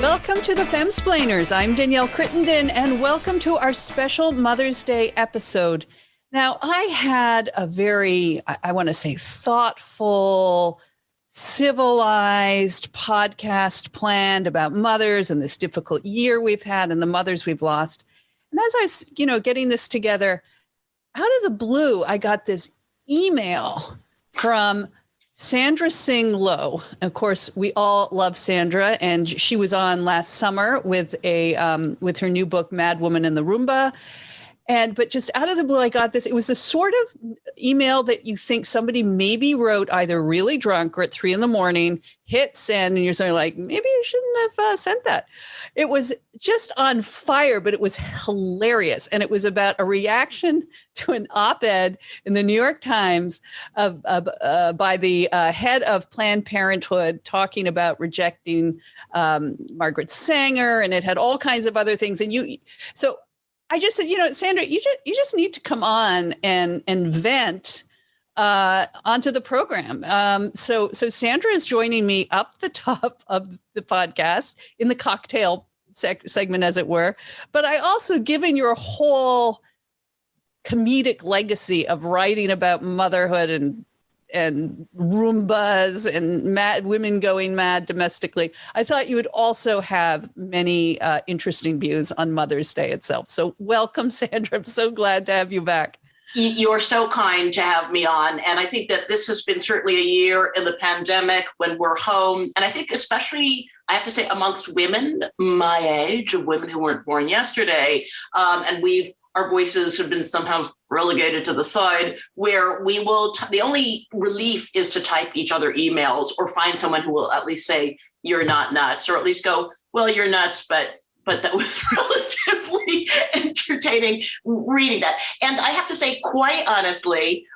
Welcome to the Femsplainers. I'm Danielle Crittenden, and welcome to our special Mother's Day episode. Now, I had a very, I want to say, thoughtful, civilized podcast planned about mothers and this difficult year we've had and the mothers we've lost. And as I was, getting this together, out of the blue, I got this email from Sandra Tsing Loh. Of course, we all love Sandra, and she was on last summer with with her new book, Mad Woman in the Roomba. But just out of the blue, I got this. It was a sort of email that you think somebody maybe wrote either really drunk or at 3 a.m, hit send, and you're sort of like, maybe you shouldn't have sent that. It was just on fire, but it was hilarious. And it was about a reaction to an op-ed in the New York Times by the head of Planned Parenthood talking about rejecting Margaret Sanger, and it had all kinds of other things. And so I just said, Sandra, you just need to come on and vent onto the program. So Sandra is joining me up the top of the podcast in the cocktail segment, as it were. But I also, given your whole comedic legacy of writing about motherhood and Roombas and women going mad domestically, I thought you would also have many interesting views on Mother's Day itself. So welcome, Sandra. I'm so glad to have you back. You're so kind to have me on. And I think that this has been certainly a year in the pandemic when we're home. And I think especially, I have to say, amongst women my age, of women who weren't born yesterday, and our voices have been somehow relegated to the side, where we will, the only relief is to type each other emails or find someone who will at least say, you're not nuts, or at least go, well, you're nuts, but that was relatively entertaining reading that. And I have to say, quite honestly,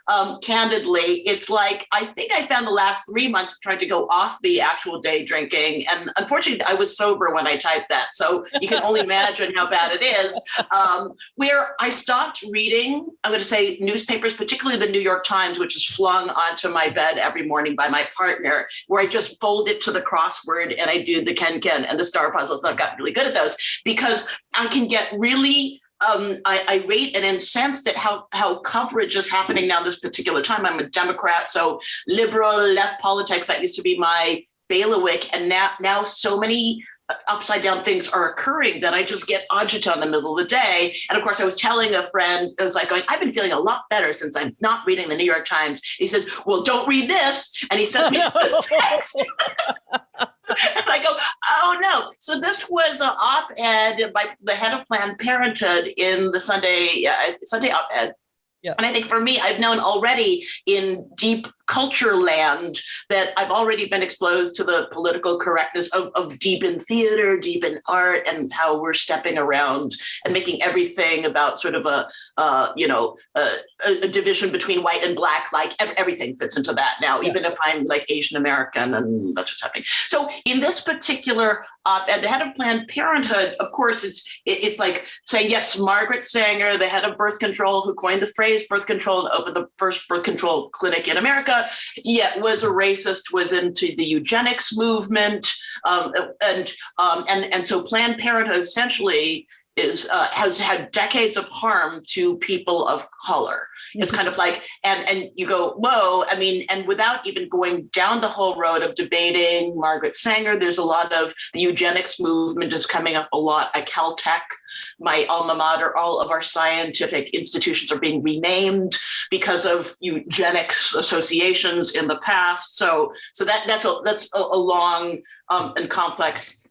candidly, it's like, I think I found the last 3 months trying to go off the actual day drinking. And unfortunately, I was sober when I typed that. So you can only imagine how bad it is. Where I stopped reading, I'm going to say, newspapers, particularly the New York Times, which is flung onto my bed every morning by my partner, where I just fold it to the crossword and I do the Ken and the star puzzles. I've gotten really good at those because I can get really irate and incensed at how coverage is happening now this particular time. I'm a Democrat, so liberal left politics, that used to be my bailiwick. And now so many upside down things are occurring that I just get agita in the middle of the day. And of course, I was telling a friend, I was like, I've been feeling a lot better since I'm not reading the New York Times. He said, well, don't read this. And he sent me a text. And I go, oh, no. So this was an op-ed by the head of Planned Parenthood in the Sunday op-ed. Yeah. And I think for me, I've known already in deep culture land that I've already been exposed to the political correctness of deep in theater, deep in art, and how we're stepping around and making everything about sort of a division between white and black. Like everything fits into that now, yeah. Even if I'm like Asian American, and that's what's happening. So in this particular at the head of Planned Parenthood, of course, it's like saying, yes, Margaret Sanger, the head of birth control, who coined the phrase birth control and opened the first birth control clinic in America, yet was a racist, was into the eugenics movement, and so Planned Parenthood essentially has had decades of harm to people of color. It's kind of like, and you go, whoa, I mean, and without even going down the whole road of debating Margaret Sanger, there's a lot of the eugenics movement is coming up a lot. At Caltech, my alma mater, all of our scientific institutions are being renamed because of eugenics associations in the past. So that's a long and complex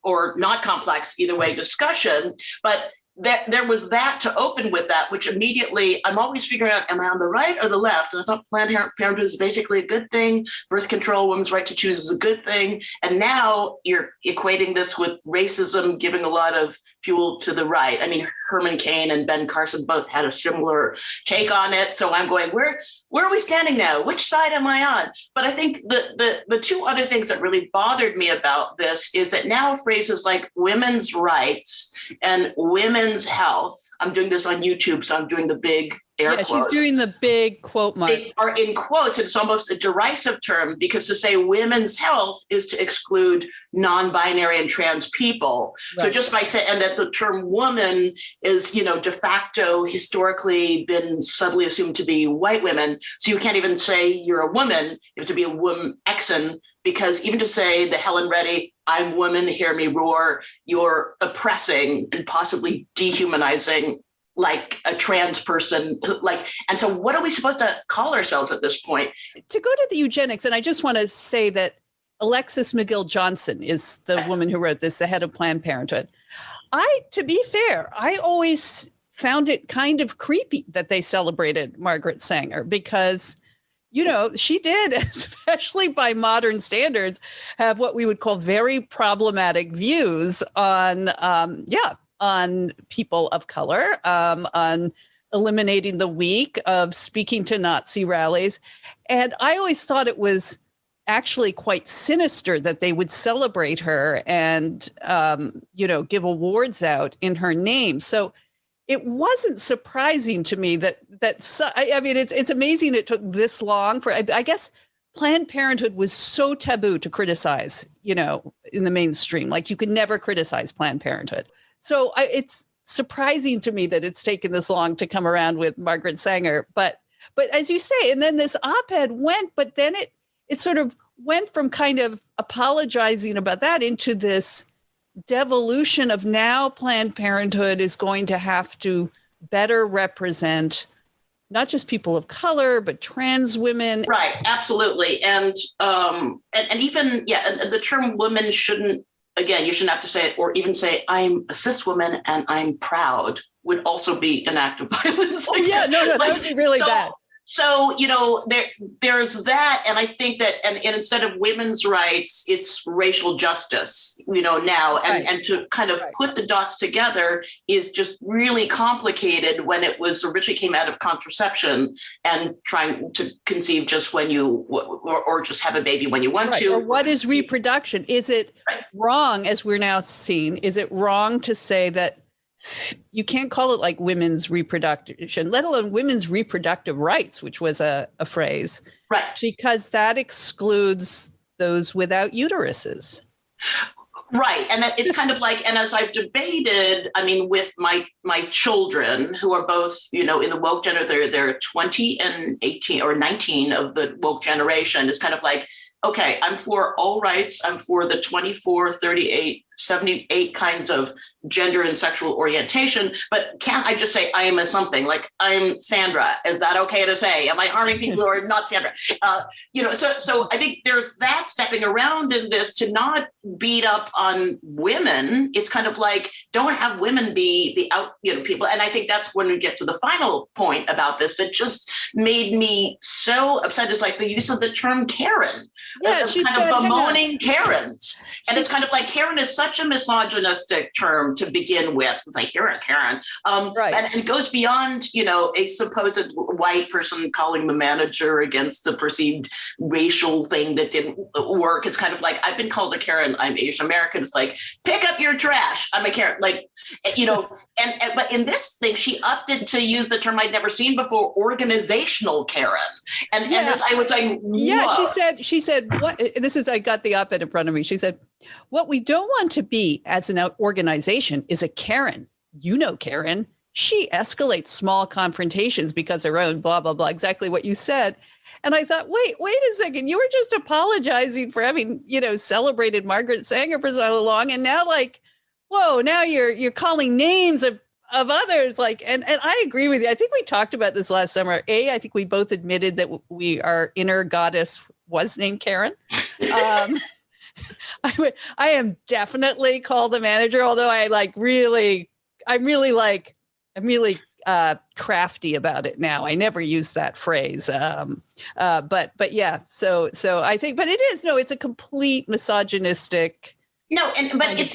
or not complex, either way, discussion. But there was that to open with that, which immediately I'm always figuring out, am I on the right or the left? And I thought Planned Parenthood is basically a good thing. Birth control, women's right to choose is a good thing. And now you're equating this with racism, giving a lot of fuel to the right. I mean, Herman Cain and Ben Carson both had a similar take on it. So I'm going, where are we standing now? Which side am I on? But I think the two other things that really bothered me about this is that now phrases like women's rights and women's health, I'm doing this on YouTube, so I'm doing the big air Yeah, quotes. she's doing the big quote marks. They are in quotes. It's almost a derisive term because to say women's health is to exclude non-binary and trans people. Right. So just by saying, and that the term woman is, de facto historically been subtly assumed to be white women. So you can't even say you're a woman. You have to be a woman-exon, because even to say the Helen Reddy, I'm woman, hear me roar, you're oppressing and possibly dehumanizing like a trans person, and so what are we supposed to call ourselves at this point? To go to the eugenics, and I just want to say that Alexis McGill Johnson is the woman who wrote this, the head of Planned Parenthood. To be fair, I always found it kind of creepy that they celebrated Margaret Sanger because, she did, especially by modern standards, have what we would call very problematic views on, on people of color, on eliminating the weak, of speaking to Nazi rallies. And I always thought it was actually quite sinister that they would celebrate her and, give awards out in her name. So it wasn't surprising to me it's amazing it took this long for, I guess, Planned Parenthood was so taboo to criticize, in the mainstream. Like you could never criticize Planned Parenthood. So it's surprising to me that it's taken this long to come around with Margaret Sanger. But as you say, and then this op-ed went, but then it sort of went from kind of apologizing about that into this devolution of now Planned Parenthood is going to have to better represent not just people of color, but trans women. Right, absolutely. And even, the term woman shouldn't, again, you shouldn't have to say it, or even say, I'm a cis woman and I'm proud, would also be an act of violence. Oh, yeah, no, that would be really bad. So, there's that. And I think that, and instead of women's rights, it's racial justice, now. And to kind of put the dots together is just really complicated when it was originally came out of contraception and trying to conceive just when you, or just have a baby when you want to. Or what is reproduction? Is it wrong, as we're now seeing, is it wrong to say that you can't call it like women's reproduction, let alone women's reproductive rights, which was a phrase, right? Because that excludes those without uteruses. Right. And it's kind of like, and as I've debated, with my children who are both, in the woke generation, they're 20 and 18 or 19 of the woke generation, is kind of like, okay, I'm for all rights. I'm for the 24, 38, 78 kinds of gender and sexual orientation, but can't I just say I am a something, like I'm Sandra? Is that okay to say? Am I harming people who are not Sandra? So I think there's that stepping around in this to not beat up on women. It's kind of like, don't have women be the out, people. And I think that's when we get to the final point about this that just made me so upset, is like the use of the term Karen. Yeah, she kind of bemoaning Karens. And it's kind of like Karen is such a misogynistic term to begin with. It's like, you're a Karen. And it goes beyond, a supposed white person calling the manager against a perceived racial thing that didn't work. It's kind of like, I've been called a Karen. I'm Asian American. It's like, pick up your trash. I'm a Karen. Like, but in this thing, she opted to use the term I'd never seen before, organizational Karen. And I was like, whoa. Yeah, she said, what, I got the op-ed in front of me. She said, what we don't want to be as an organization is a Karen. Karen. She escalates small confrontations because her own blah, blah, blah, exactly what you said. And I thought, wait a second. You were just apologizing for having, celebrated Margaret Sanger for so long. And now whoa, now you're calling names of others. And I agree with you. I think we talked about this last summer. I think we both admitted that our inner goddess was named Karen. I am definitely called the manager, although I'm really crafty about it now. I never use that phrase. But yeah, so I think, but it's a complete misogynistic No, but it's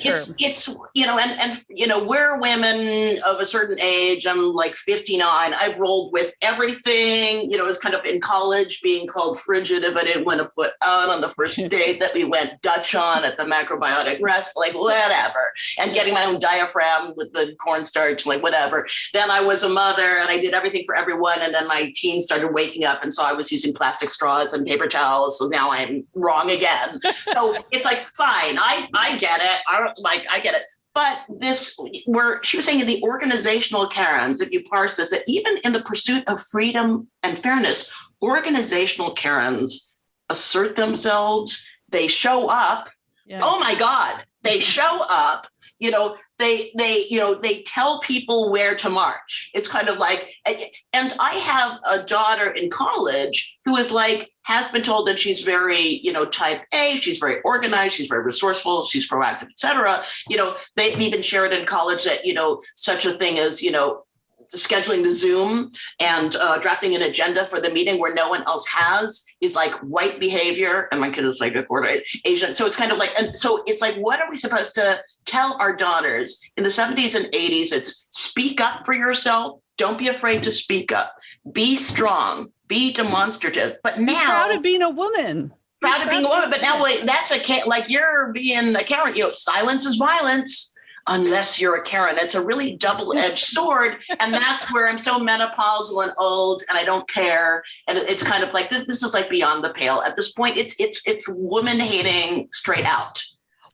we're women of a certain age. I'm like 59. I've rolled with everything. It was kind of in college being called frigid if I didn't want to put on the first date that we went Dutch on at the macrobiotic rest, like whatever, and getting my own diaphragm with the cornstarch, like whatever. Then I was a mother and I did everything for everyone. And then my teens started waking up and saw I was using plastic straws and paper towels. So now I'm wrong again. So it's like, fine, I get it. I get it. But she was saying in the organizational Karens, if you parse this, that even in the pursuit of freedom and fairness, organizational Karens assert themselves. They show up. Yeah. Oh my God, they show up. They tell people where to march. It's kind of like, and I have a daughter in college who has been told that she's very, type A, she's very organized, she's very resourceful, she's proactive, et cetera. They even shared in college that, such a thing as, scheduling the Zoom and drafting an agenda for the meeting where no one else has is like white behavior. And my kid is like a quarter Asian. So it's kind of like, and so it's like, what are we supposed to tell our daughters in the 70s and 80s? It's speak up for yourself. Don't be afraid to speak up. Be strong. Be demonstrative. But now, proud of being a woman. Proud of being a woman. But now that's like you're being a Karen. Silence is violence. Unless you're a Karen. It's a really double-edged sword. And that's where I'm so menopausal and old and I don't care. And it's kind of like this is like beyond the pale. At this point, it's woman hating straight out.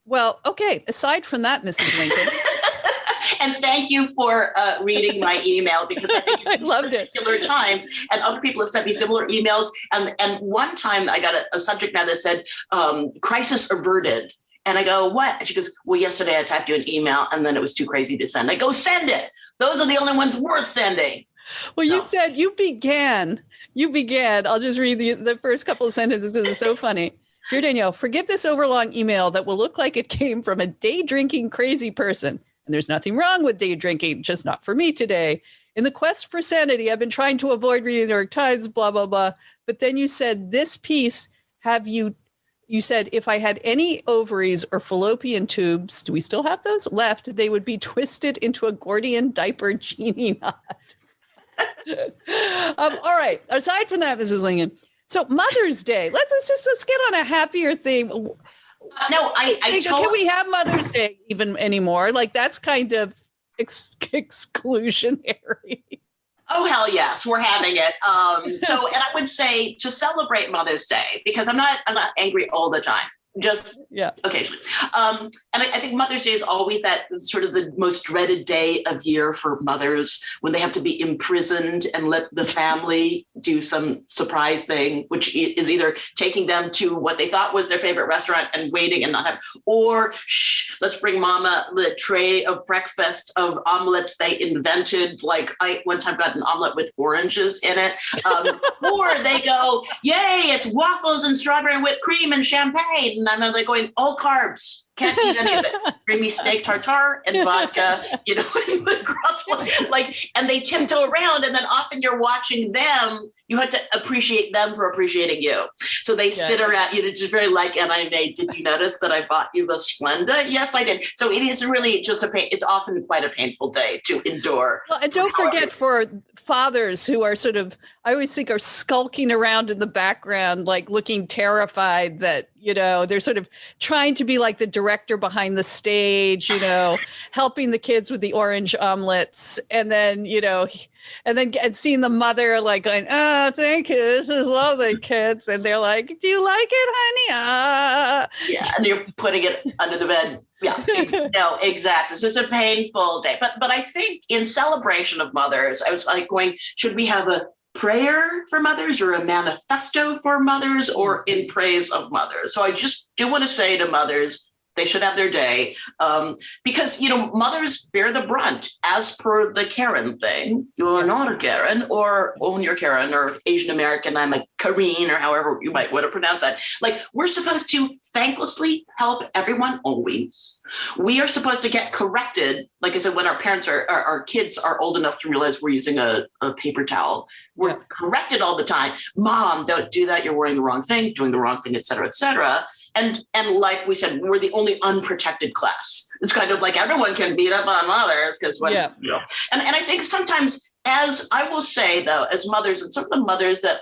Well, okay. Aside from that, Mrs. Lincoln. And thank you for reading my email because I think I loved particular times and other people have sent me similar emails. And one time I got a subject matter that said crisis averted. And I go, what? And she goes, well, yesterday I typed you an email and then it was too crazy to send. I go, send it. Those are the only ones worth sending. Well, you said you began. I'll just read the first couple of sentences because it's so funny. Dear Danielle, forgive this overlong email that will look like it came from a day drinking crazy person. And there's nothing wrong with day drinking, just not for me today. In the quest for sanity, I've been trying to avoid reading the New York Times, blah, blah, blah. But then you said this piece, you said, if I had any ovaries or fallopian tubes, do we still have those left? They would be twisted into a Gordian diaper genie knot. All right. Aside from that, Mrs. Lincoln. So Mother's Day, let's get on a happier theme. No, can we have Mother's Day even anymore? Like that's kind of exclusionary. Oh, hell yes, we're having it. And I would say to celebrate Mother's Day, because I'm not angry all the time. Just occasionally. And I think Mother's Day is always that sort of the most dreaded day of year for mothers when they have to be imprisoned and let the family do some surprise thing, which is either taking them to what they thought was their favorite restaurant and waiting and not have, or let's bring mama the tray of breakfast of omelets they invented. Like I one time got an omelet with oranges in it. Or they go, yay, it's waffles and strawberry whipped cream and champagne. And I'm like going, all carbs. Can't eat any of it. Bring me steak tartare and vodka, and they tiptoe around. And then often you're watching them. You have to appreciate them for appreciating you. So they sit around, just very and I made, did you notice that I bought you the Splenda? Yes, I did. So it is really just it's often quite a painful day to endure. Well, and don't forget for fathers who are sort of, I always think are skulking around in the background, like looking terrified that, they're sort of trying to be like the director behind the stage, helping the kids with the orange omelets. And then, and seeing the mother like going, oh, thank you. This is lovely, kids. And they're like, do you like it, honey? Yeah. And you're putting it under the bed. Yeah, no, exactly. So it's a painful day. But I think in celebration of mothers, I was like going, should we have a prayer for mothers or a manifesto for mothers or in praise of mothers? So I just do want to say to mothers, they should have their day because, mothers bear the brunt as per the Karen thing. You're not a Karen or own your Karen or Asian American. I'm a Kareen or however you might want to pronounce that. Like we're supposed to thanklessly help everyone always. We are supposed to get corrected. Like I said, when our parents our kids are old enough to realize we're using a paper towel, we're corrected all the time. Mom, don't do that. You're wearing the wrong thing, doing the wrong thing, et cetera, et cetera. And like we said, we're the only unprotected class. It's kind of like everyone can beat up on mothers because when, you know, and I think sometimes, as I will say though, as mothers, and some of the mothers that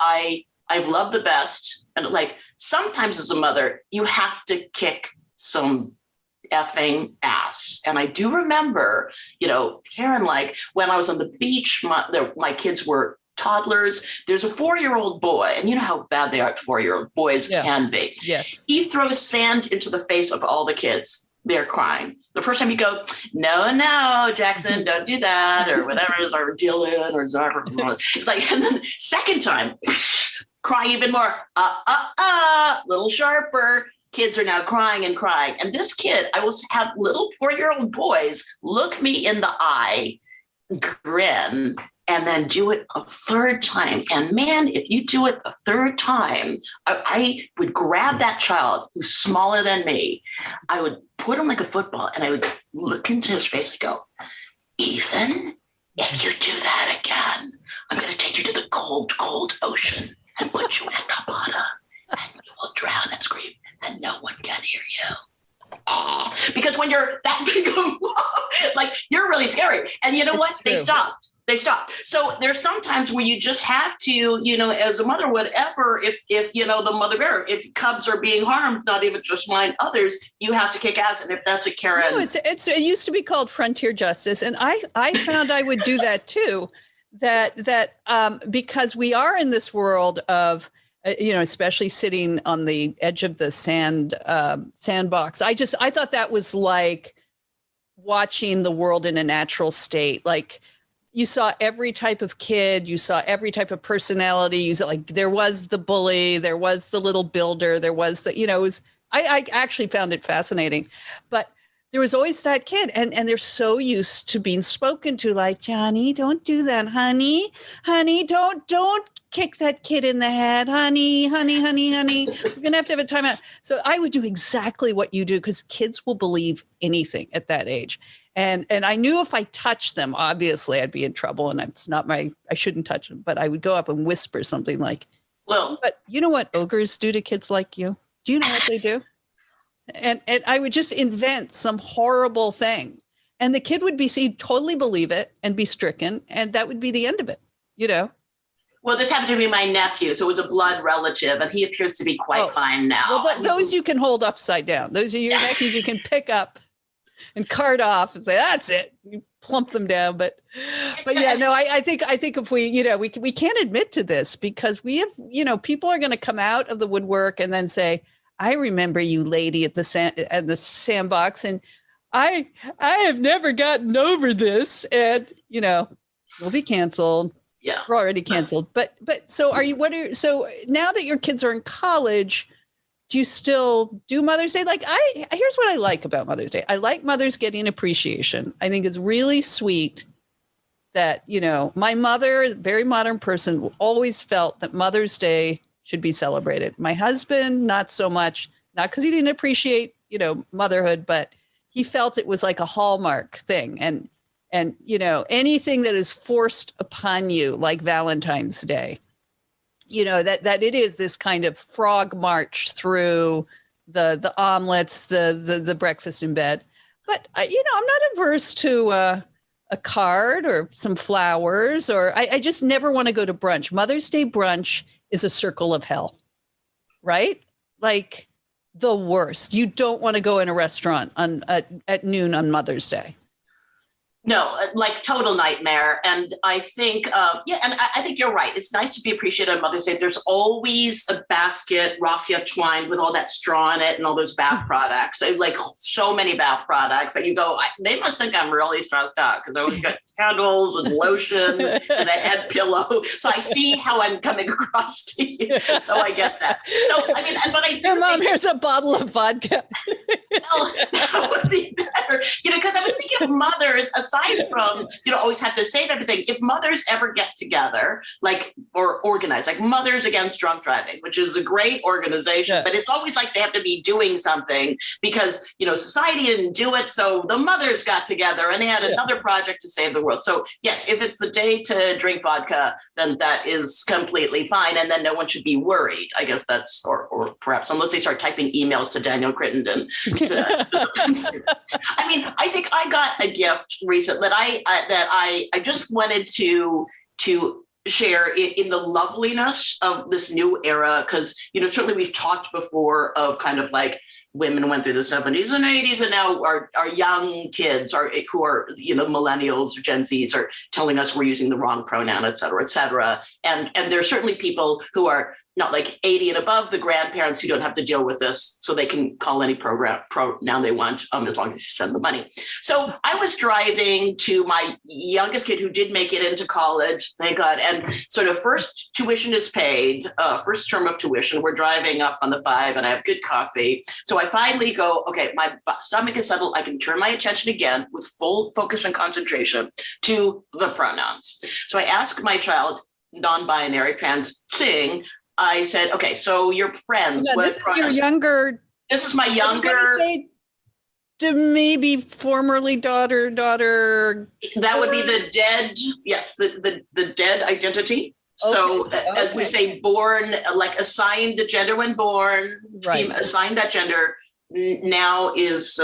I've loved the best, and like sometimes as a mother, you have to kick some effing ass. And I do remember, you know, Karen, like when I was on the beach, my kids were toddlers. There's a 4-year-old boy, and you know how bad they are at 4-year-old boys can be. Yes. He throws sand into the face of all the kids. They're crying. The first time you go, no, Jackson, don't do that, or whatever, or Dylan, or Zara. It's like, and then second time, cry even more, little sharper. Kids are now crying and crying. And this kid, I will have little 4-year-old boys look me in the eye, grin, and then do it a third time. And man, if you do it the third time, I would grab that child who's smaller than me. I would put him like a football, and I would look into his face and go, Ethan, if you do that again, I'm going to take you to the cold, cold ocean and put you at the bottom, and you will drown and scream, and no one can hear you. Because when you're that big of a, like, you're really scary. And you know what? They stopped. So there's sometimes where you just have to, you know, as a mother, whatever, if you know, the mother bear, if cubs are being harmed, not even just mine, others, you have to kick ass. And if that's a Karen. No, it used to be called frontier justice. And I found I would do that too, because we are in this world of, you know, especially sitting on the edge of the sandbox. I thought that was like watching the world in a natural state. Like, you saw every type of kid, you saw every type of personality. You saw, like, there was the bully, there was the little builder, there was the, you know, it was, I actually found it fascinating, but there was always that kid, and they're so used to being spoken to, like, Johnny, don't do that, honey, don't kick that kid in the head, honey. We're going to have a timeout. So I would do exactly what you do, because kids will believe anything at that age. And I knew if I touched them, obviously I'd be in trouble, and it's not I shouldn't touch them, but I would go up and whisper something like, well, but you know what ogres do to kids like you? Do you know what they do? And I would just invent some horrible thing, and the kid would totally believe it and be stricken. And that would be the end of it, you know? Well, this happened to be my nephew. So it was a blood relative, and he appears to be quite fine now. Well, but those you can hold upside down. Those are your nephews you can pick up and cart off and say, that's it. You plump them down. But yeah, no, I think if we, you know, we can't admit to this, because we have, you know, people are going to come out of the woodwork and then say, I remember you lady at the sandbox, and I have never gotten over this. And, you know, we'll be canceled. Yeah. We're already canceled. But so so now that your kids are in college, do you still do Mother's Day? Like, here's what I like about Mother's Day. I like mothers getting appreciation. I think it's really sweet that, you know, my mother, very modern person, always felt that Mother's Day should be celebrated. My husband, not so much, not because he didn't appreciate, you know, motherhood, but he felt it was like a Hallmark thing. And, you know, anything that is forced upon you, like Valentine's Day, you know, that it is this kind of frog march through the omelets, the breakfast in bed. But, you know, I'm not averse to a card or some flowers, or I just never want to go to brunch. Mother's Day brunch is a circle of hell, right? Like, the worst. You don't want to go in a restaurant at noon on Mother's Day. No, like total nightmare. And I think, and I think you're right. It's nice to be appreciated on Mother's Day. There's always a basket, raffia twine with all that straw in it and all those bath products. So, like, so many bath products that you go, they must think I'm really stressed out, because I always got candles and lotion and a head pillow. So I see how I'm coming across to you. So I get that. So, I mean, but I do Mom, here's a bottle of vodka. Well, that would be better. Because I was thinking of mothers, aside from, always have to save everything. If mothers ever get together, or organize, like Mothers Against Drunk Driving, which is a great organization, but it's always like they have to be doing something because, society didn't do it. So the mothers got together and they had another project to save the world. So yes, if it's the day to drink vodka, then that is completely fine. And then no one should be worried. I guess that's, or perhaps unless they start typing emails to Danielle Crittenden. I mean, I think I got a gift recently that I just wanted to share in the loveliness of this new era, because certainly we've talked before of kind of like women went through the 70s and 80s, and now our young kids who are millennials or Gen Zs are telling us we're using the wrong pronoun, et cetera, et cetera. And there are certainly people who are not like 80 and above, the grandparents who don't have to deal with this, so they can call any pronoun they want, as long as you send the money. So I was driving to my youngest kid who did make it into college, thank God, and sort of first tuition is paid, first term of tuition. We're driving up on the 5 and I have good coffee. So I finally go, okay, my stomach is settled. I can turn my attention again with full focus and concentration to the pronouns. So I ask my child, non-binary, trans, Tsing, I said, okay, so your friends. Yeah, this is your younger. This is my younger. Say maybe formerly daughter. That would be the dead. Yes, the dead identity. Okay. So as we say, born, like assigned a gender when born, right. Assigned that gender, now is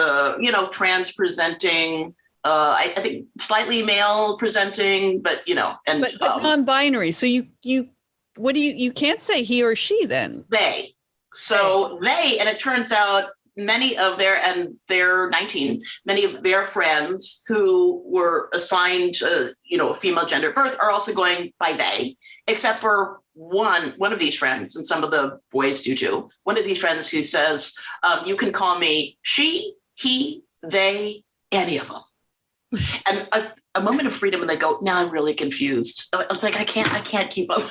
trans presenting. I think slightly male presenting, but but non-binary. So you. What do you can't say he or she then? They. So they, and it turns out many of they're 19, many of their friends who were assigned, a female gender birth are also going by they, except for one of these friends, and some of the boys do too. One of these friends who says, you can call me she, he, they, any of them. And a moment of freedom, and they go, now I'm really confused. I was like, I can't keep up.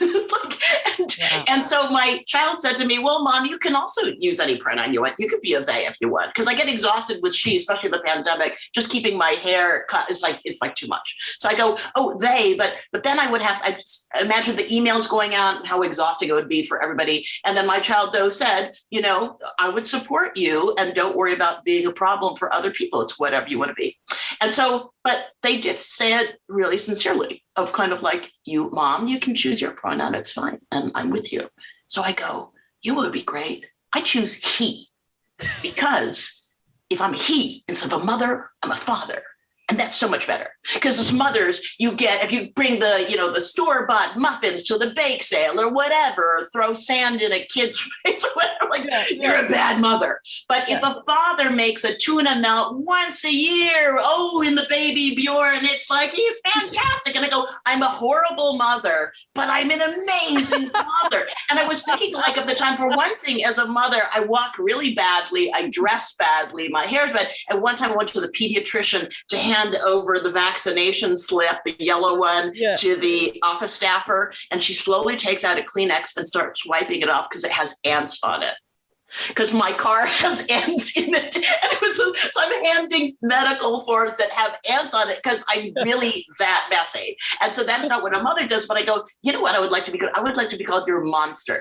And so my child said to me, well, Mom, you can also use any pronoun you want. You could be a they if you want. Because I get exhausted with she, especially the pandemic, just keeping my hair cut. It's like too much. So I go, oh, they, but then I just imagine the emails going out and how exhausting it would be for everybody. And then my child though said, I would support you and don't worry about being a problem for other people. It's whatever you want to be. And so, but they did say it really sincerely, of kind of like, you, Mom, you can choose your pronoun, it's fine, and I'm with you. So I go, you would be great. I choose he, because if I'm he instead of a mother, I'm a father. And that's so much better, because as mothers, you get, if you bring the store-bought muffins to the bake sale or whatever, or throw sand in a kid's face or whatever, you're a bad mother. But if a father makes a tuna melt once a year, in the baby Bjorn, it's like, he's fantastic. And I go, I'm a horrible mother, but I'm an amazing father. And I was thinking, like, of the time, for one thing, as a mother, I walk really badly, I dress badly, my hair's bad. And one time I went to the pediatrician to hand over the vaccination slip, the yellow one, to the office staffer, and she slowly takes out a Kleenex and starts wiping it off because it has ants on it. Because my car has ants in it, and so I'm handing medical forms that have ants on it because I'm really that messy. And so that's not what a mother does. But I go, you know what? I would like to be called. I would like to be called your monster.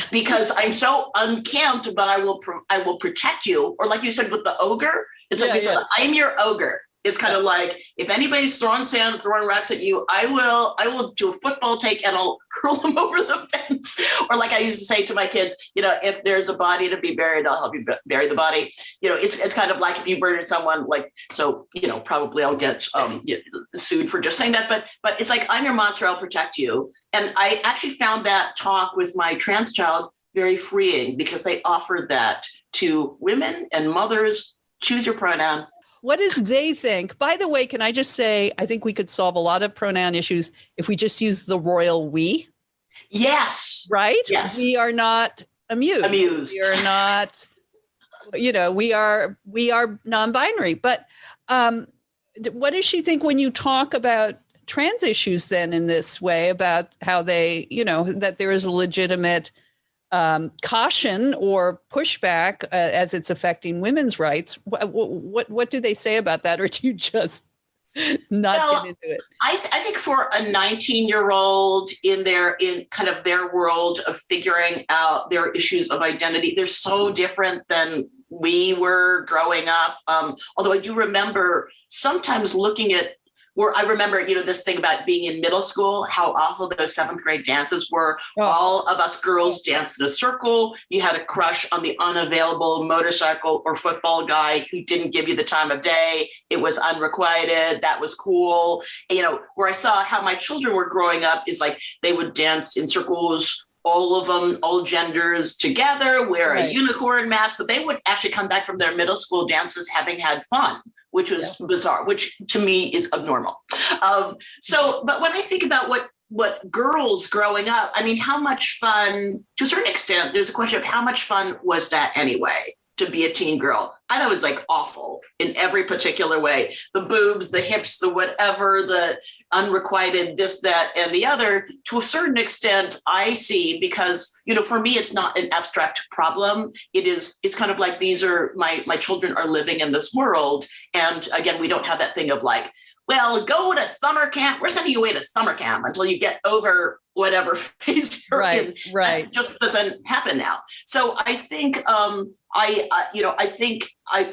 Because I'm so unkempt, but I will protect you. Or like you said with the ogre, it's like you said, I'm your ogre. It's kind of like, if anybody's throwing sand, throwing rocks at you, I will do a football take and I'll hurl them over the fence. Or like I used to say to my kids, if there's a body to be buried, I'll help you bury the body. It's kind of like if you murdered someone, like, so, probably I'll get sued for just saying that. But it's like, I'm your monster, I'll protect you. And I actually found that talk with my trans child very freeing, because they offered that to women and mothers. Choose your pronoun. What does they think? By the way, can I just say, I think we could solve a lot of pronoun issues if we just use the royal we. Yes. Right? Yes. We are not amused. We are not, we are non-binary. But what does she think when you talk about trans issues then in this way, about how they, that there is a legitimate caution or pushback as it's affecting women's rights. What do they say about that, or do you just not get into it? I think for a 19-year-old in kind of their world of figuring out their issues of identity, they're so different than we were growing up. Although I do remember sometimes looking at where I remember, this thing about being in middle school, how awful those 7th grade dances were. Oh. All of us girls danced in a circle. You had a crush on the unavailable motorcycle or football guy who didn't give you the time of day. It was unrequited. That was cool. Where I saw how my children were growing up is like they would dance in circles, all of them, all genders together, wear a unicorn mask. So they would actually come back from their middle school dances having had fun, which was bizarre, which to me is abnormal. But when I think about what girls growing up, I mean, how much fun, to a certain extent, there's a question of how much fun was that anyway, to be a teen girl? I thought it was like awful in every particular way. The boobs, the hips, the whatever, the unrequited this, that, and the other. To a certain extent, I see, because, for me, it's not an abstract problem. It's kind of like these are my children are living in this world. And again, we don't have that thing of like, well, go to summer camp. We're sending you away to summer camp until you get over whatever phase you're in. Right. That just doesn't happen now. So I think,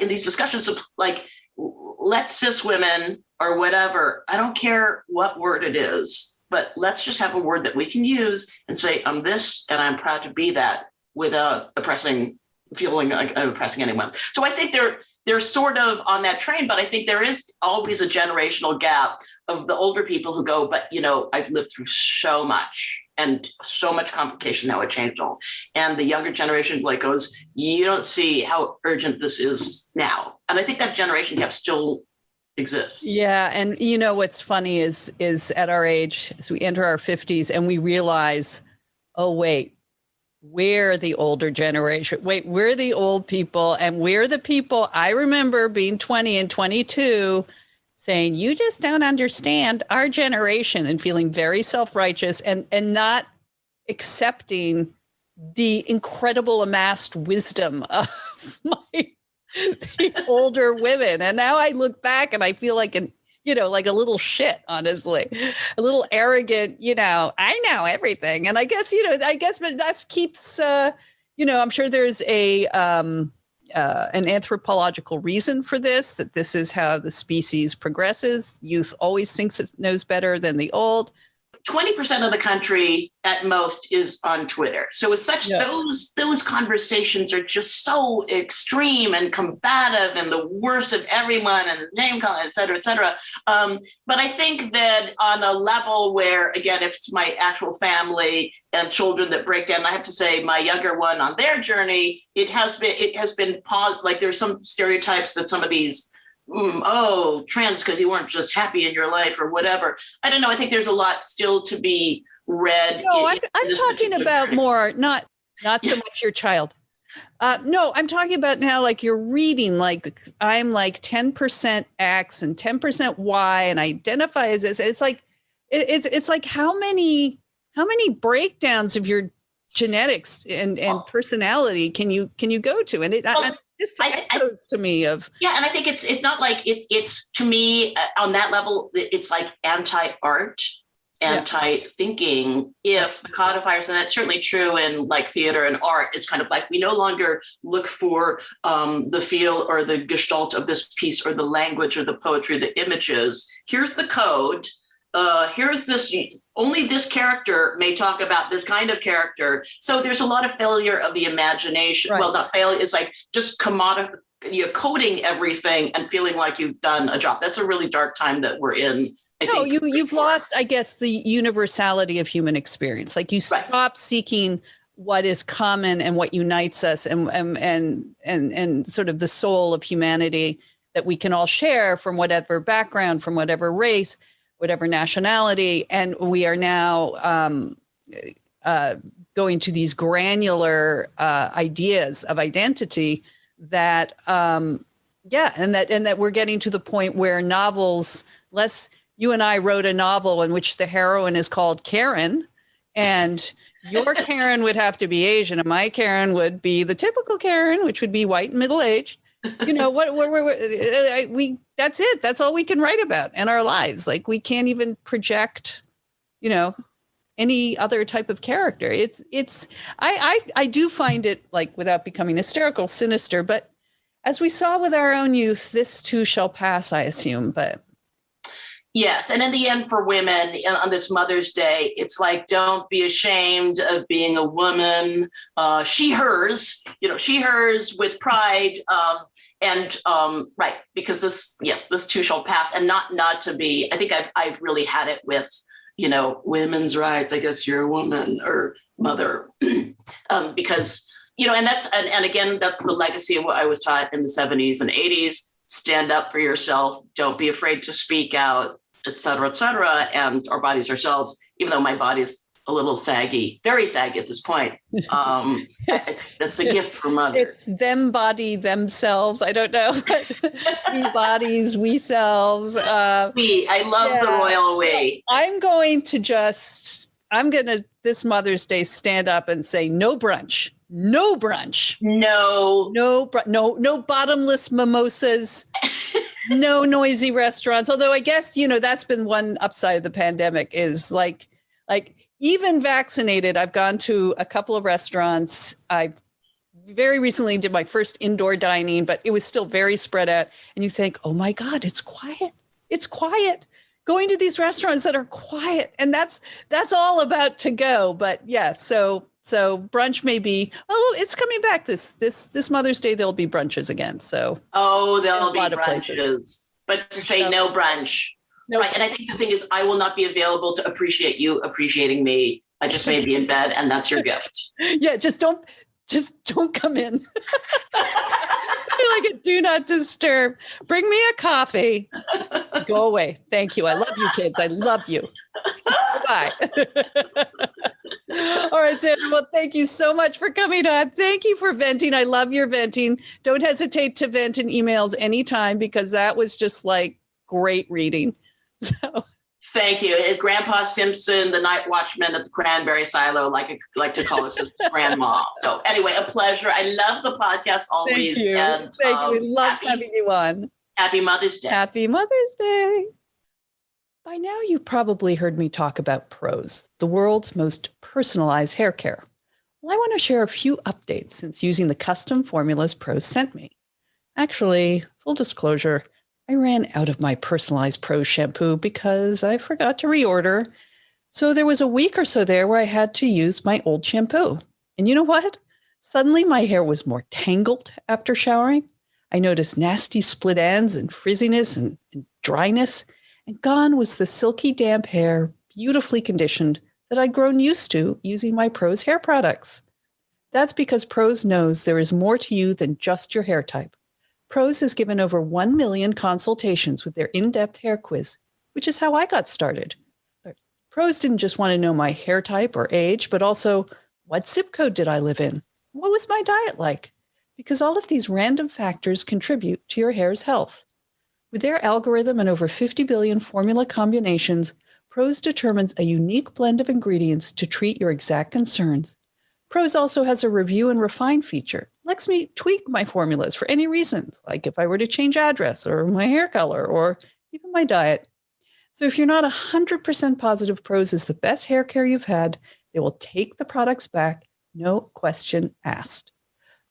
in these discussions of like, let's cis women or whatever, I don't care what word it is, but let's just have a word that we can use and say, I'm this and I'm proud to be that without feeling like I'm oppressing anyone. So I think they're sort of on that train, but I think there is always a generational gap of the older people who go, but I've lived through so much and so much complication now, it changed all. And the younger generation goes, you don't see how urgent this is now. And I think that generation gap still exists. Yeah. And what's funny is at our age, as we enter our 50s and we realize, oh, wait, we're the older generation. Wait, we're the old people, and we're the people. I remember being 20 and 22 saying, you just don't understand our generation, and feeling very self-righteous and not accepting the incredible amassed wisdom of the older women. And now I look back and I feel like like a little shit, honestly, a little arrogant, I know everything. And I guess, but that keeps, I'm sure there's an anthropological reason for this, that this is how the species progresses. Youth always thinks it knows better than the old. 20% of the country at most is on Twitter. So as such, those conversations are just so extreme and combative and the worst of everyone and name calling, et cetera, et cetera. But I think that on a level where, again, if it's my actual family and children that break down, I have to say my younger one on their journey, it has been paused. Like there's some stereotypes that some of these trans because you weren't just happy in your life or whatever. I don't know. I think there's a lot still to be read. No, I'm talking about more, not so much your child. No, I'm talking about now, like you're reading, like I'm like 10% X and 10% Y and identify as this. It's like, it's like how many breakdowns of your genetics and personality can you go to? And just echoes to me of. Yeah. And I think it's not like it's to me on that level, it's like anti-art, anti-thinking. If the codifiers, and that's certainly true in like theater and art, is kind of like we no longer look for the feel or the gestalt of this piece or the language or the poetry, the images. Here's the code. Here's this, only this character may talk about this kind of character. So there's a lot of failure of the imagination. Right. Well, not failure, it's like just you're coding everything and feeling like you've done a job. That's a really dark time that we're in. You've lost, I guess, the universality of human experience. Like you stop seeking what is common and what unites us and sort of the soul of humanity that we can all share from whatever background, from whatever race, whatever nationality. And we are now going to these granular ideas of identity that, and that we're getting to the point where novels, you and I wrote a novel in which the heroine is called Karen. And, Your Karen would have to be Asian, and my Karen would be the typical Karen, which would be white and middle-aged. You know what? We that's it. That's all we can write about in our lives. Like we can't even project, you know, any other type of character. I do find it, like, without becoming hysterical, sinister. But as we saw with our own youth, this too shall pass, I assume. But yes. And in the end, for women on this Mother's Day, it's like, don't be ashamed of being a woman. She, hers with pride. Right. Because this too shall pass. And not to be, I think I've really had it with, women's rights. I guess you're a woman or mother, because, and again, that's the legacy of what I was taught in the 70s and 80s. Stand up for yourself. Don't be afraid to speak out, et cetera, and our bodies ourselves, even though my body's a little saggy, very saggy at this point. That's a gift from mothers. It's them body, themselves. I don't know. We bodies, we selves. I love the royal we. I'm going to this Mother's Day stand up and say no brunch. No brunch. No bottomless mimosas. No noisy restaurants. Although I guess, that's been one upside of the pandemic is like even vaccinated. I've gone to a couple of restaurants. I very recently did my first indoor dining, but it was still very spread out. And you think, oh my God, it's quiet. It's quiet. Going to these restaurants that are quiet. And that's all about to go. But yeah, so brunch may be, it's coming back this Mother's Day, there'll be brunches again. So there'll be brunches, but to say no brunch. Nope. Right. And I think the thing is, I will not be available to appreciate you appreciating me. I just may be in bed, and that's your gift. Yeah, just don't come in. Like a do not disturb. Bring me a coffee. Go away. Thank you. I love you, kids. I love you. Bye. All right, Sandra. Well, thank you so much for coming on. Thank you for venting. I love your venting. Don't hesitate to vent in emails anytime, because that was just like great reading. So thank you. Grandpa Simpson, the night watchman at the Cranberry Silo, like to call it his grandma. So anyway, a pleasure. I love the podcast always. Thank you. And, thank you. We love having you on. Happy Mother's Day. Happy Mother's Day. By now, you've probably heard me talk about Prose, the world's most personalized hair care. Well, I want to share a few updates since using the custom formulas Prose sent me. Actually, full disclosure, I ran out of my personalized Prose shampoo because I forgot to reorder. So there was a week or so there where I had to use my old shampoo. And you know what? Suddenly my hair was more tangled after showering. I noticed nasty split ends and frizziness and dryness. And gone was the silky damp hair, beautifully conditioned, that I'd grown used to using my Prose hair products. That's because Prose knows there is more to you than just your hair type. Prose has given over 1 million consultations with their in-depth hair quiz, which is how I got started. But Prose didn't just want to know my hair type or age, but also what zip code did I live in? What was my diet like? Because all of these random factors contribute to your hair's health. With their algorithm and over 50 billion formula combinations, Prose determines a unique blend of ingredients to treat your exact concerns. Prose also has a review and refine feature. Lets me tweak my formulas for any reasons, like if I were to change address or my hair color or even my diet. So if you're not 100% positive Prose is the best hair care you've had, they will take the products back, no question asked.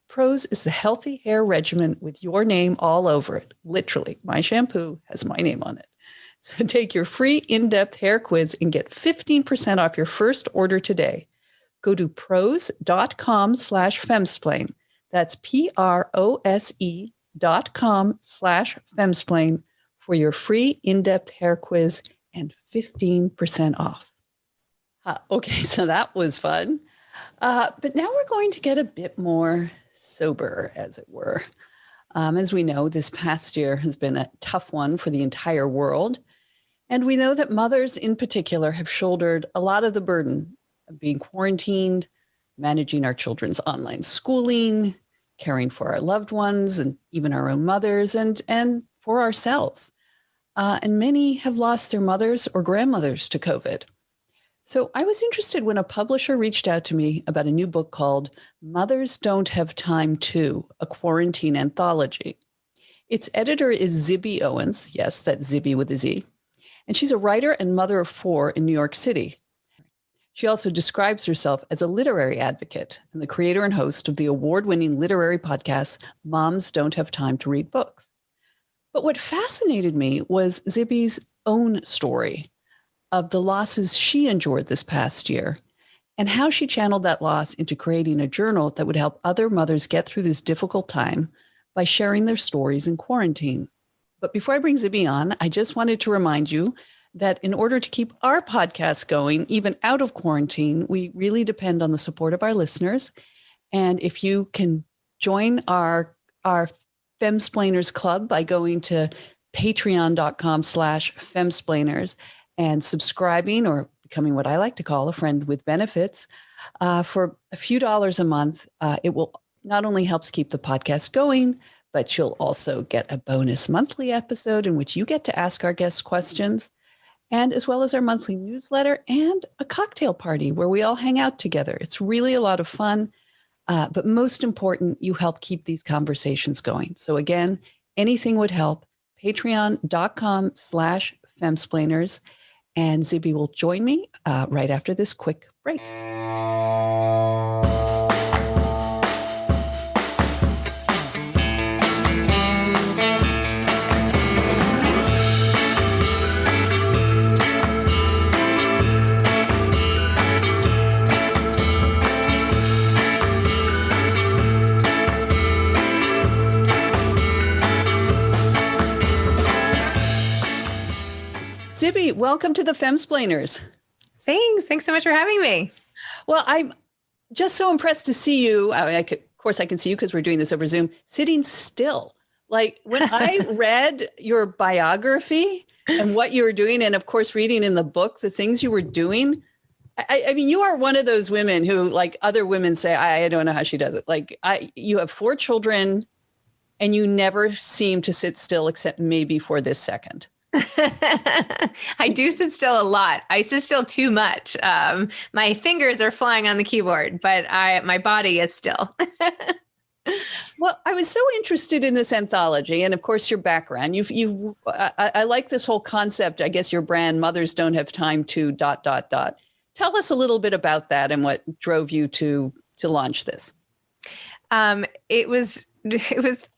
Prose is the healthy hair regimen with your name all over it. Literally, my shampoo has my name on it. So take your free in-depth hair quiz and get 15% off your first order today. Go to prose.com/femsplain. That's prose.com/femsplain for your free in-depth hair quiz and 15% off. Okay, so that was fun. But now we're going to get a bit more sober, as it were. As we know, this past year has been a tough one for the entire world. And we know that mothers in particular have shouldered a lot of the burden of being quarantined, managing our children's online schooling, caring for our loved ones and even our own mothers and for ourselves. And many have lost their mothers or grandmothers to COVID. So I was interested when a publisher reached out to me about a new book called Mothers Don't Have Time To, a quarantine anthology. Its editor is Zibby Owens. Yes, that's Zibby with a Z. And she's a writer and mother of 4 in New York City. She also describes herself as a literary advocate and the creator and host of the award-winning literary podcast, Moms Don't Have Time to Read Books. But what fascinated me was Zibby's own story of the losses she endured this past year and how she channeled that loss into creating a journal that would help other mothers get through this difficult time by sharing their stories in quarantine. But before I bring Zibby on, I just wanted to remind you that in order to keep our podcast going, even out of quarantine, we really depend on the support of our listeners. And if you can join our Femsplainers Club by going to patreon.com/Femsplainers and subscribing or becoming what I like to call a friend with benefits for a few dollars a month, it will not only helps keep the podcast going, but you'll also get a bonus monthly episode in which you get to ask our guests questions, and as well as our monthly newsletter and a cocktail party where we all hang out together. It's really a lot of fun, but most important, you help keep these conversations going. So again, anything would help. Patreon.com/Femsplainers, and Zibby will join me right after this quick break. Zibby, welcome to the Femsplainers. Thanks so much for having me. Well, I'm just so impressed to see you. Of course, I can see you because we're doing this over Zoom, sitting still. Like when I read your biography and what you were doing, and of course, reading in the book, the things you were doing, I mean, you are one of those women who, like other women say, I don't know how she does it. Like you have 4 children and you never seem to sit still except maybe for this second. I do sit still a lot. I sit still too much. My fingers are flying on the keyboard, but my body is still. Well, I was so interested in this anthology, and of course, your background. I like this whole concept. I guess your brand, Mothers Don't Have Time To ... Tell us a little bit about that and what drove you to launch this. It was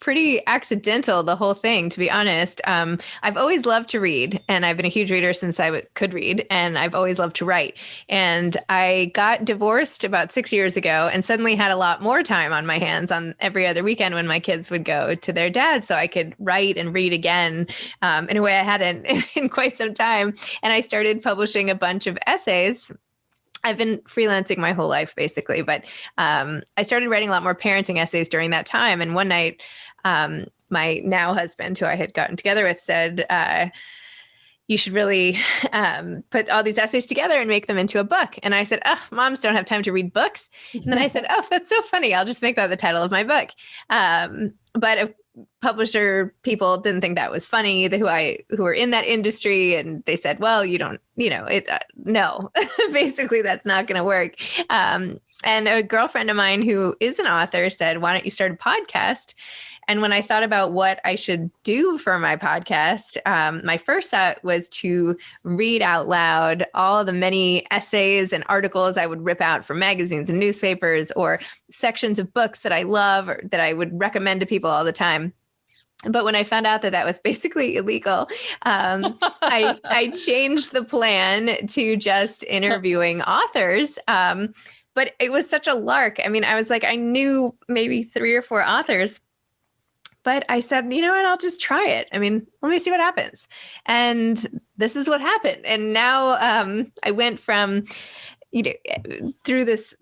pretty accidental, the whole thing, to be honest. I've always loved to read, and I've been a huge reader since I could read, and I've always loved to write. And I got divorced about 6 years ago and suddenly had a lot more time on my hands on every other weekend when my kids would go to their dad, so I could write and read again in a way I hadn't in quite some time. And I started publishing a bunch of essays. I've been freelancing my whole life, basically, but I started writing a lot more parenting essays during that time. And one night, my now husband, who I had gotten together with, said, you should really put all these essays together and make them into a book. And I said, oh, moms don't have time to read books. And then I said, oh, that's so funny. I'll just make that the title of my book. But publisher people didn't think that was funny, who were in that industry. And they said, well, you don't, no, basically that's not going to work. And a girlfriend of mine who is an author said, why don't you start a podcast? And when I thought about what I should do for my podcast, my first thought was to read out loud all the many essays and articles I would rip out from magazines and newspapers, or sections of books that I love or that I would recommend to people all the time. But when I found out that was basically illegal, I changed the plan to just interviewing authors. But it was such a lark. I mean, I was like, I knew maybe 3 or 4 authors. But I said, you know what, I'll just try it. I mean, let me see what happens. And this is what happened. And now I went from, through this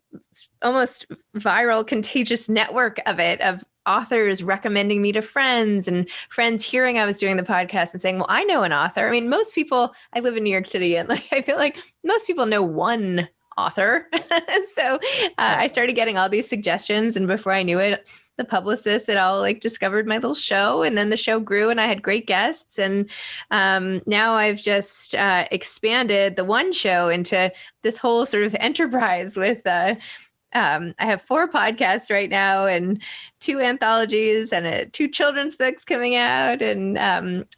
almost viral, contagious network of authors recommending me to friends, and friends hearing I was doing the podcast and saying, well, I know an author. I mean, most people, I live in New York City, and I feel like most people know one author. So I started getting all these suggestions, and before I knew it, the publicist that all like discovered my little show, and then the show grew and I had great guests. And now I've just expanded the one show into this whole sort of enterprise with I have 4 podcasts right now and 2 anthologies and 2 children's books coming out. And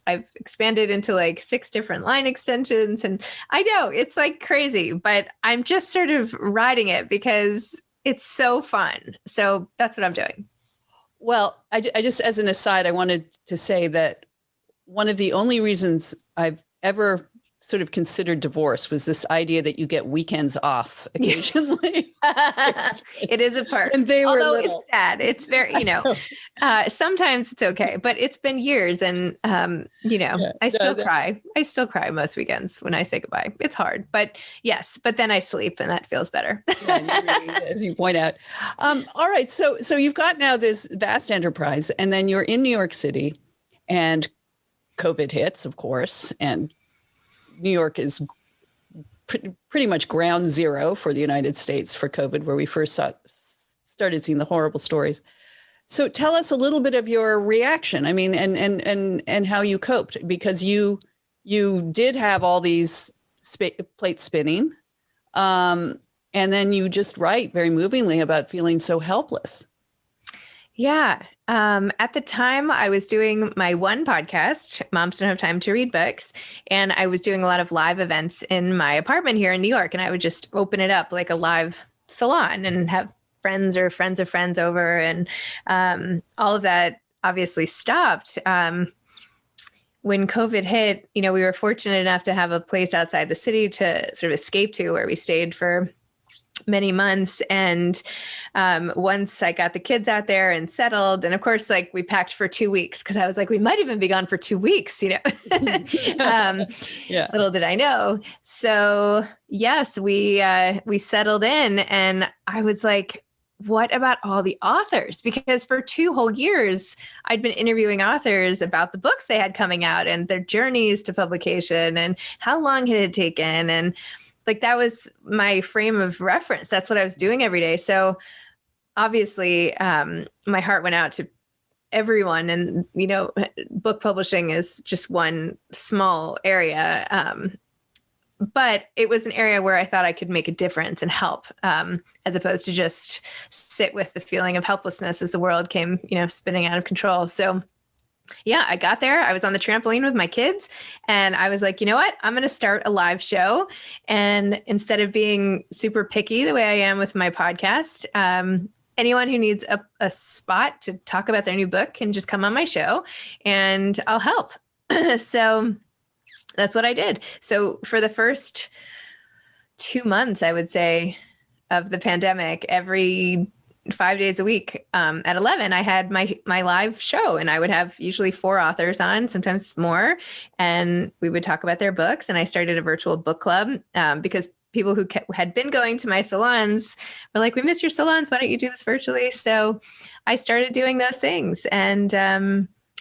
I've expanded into like 6 different line extensions. And I know it's like crazy, but I'm just sort of riding it because it's so fun. So that's what I'm doing. Well, I just, as an aside, I wanted to say that one of the only reasons I've ever sort of considered divorce was this idea that you get weekends off occasionally. It is a perk. And they were Although little. It's sad. It's very, sometimes it's okay, but it's been years and, I still cry. I still cry most weekends when I say goodbye. It's hard, but yes, but then I sleep and that feels better. As you point out. All right. So you've got now this vast enterprise and then you're in New York City and COVID hits, of course, and New York is pretty much ground zero for the United States for COVID, where we first started seeing the horrible stories. So tell us a little bit of your reaction. I mean, and how you coped, because you did have all these plates spinning, and then you just write very movingly about feeling so helpless. Yeah. At the time I was doing my one podcast, Moms Don't Have Time to Read Books. And I was doing a lot of live events in my apartment here in New York. And I would just open it up like a live salon and have friends or friends of friends over. And all of that obviously stopped. When COVID hit, we were fortunate enough to have a place outside the city to sort of escape to, where we stayed for many months. And once I got the kids out there and settled, and of course, like we packed for 2 weeks because I was like, we might even be gone for 2 weeks, Little did I know. So yes, we settled in, and I was like, what about all the authors? Because for 2 whole years, I'd been interviewing authors about the books they had coming out and their journeys to publication and how long had it taken. And like, that was my frame of reference. That's what I was doing every day. So obviously, my heart went out to everyone. And, book publishing is just one small area. But it was an area where I thought I could make a difference and help, as opposed to just sit with the feeling of helplessness as the world came, spinning out of control. So yeah, I got there. I was on the trampoline with my kids and I was like, you know what? I'm going to start a live show. And instead of being super picky the way I am with my podcast, anyone who needs a spot to talk about their new book can just come on my show and I'll help. So that's what I did. So for the first 2 months, I would say, of the pandemic, every 5 days a week at 11, I had my live show, and I would have usually 4 authors on, sometimes more, and we would talk about their books. And I started a virtual book club because people who had been going to my salons were like, we miss your salons. Why don't you do this virtually? So I started doing those things. And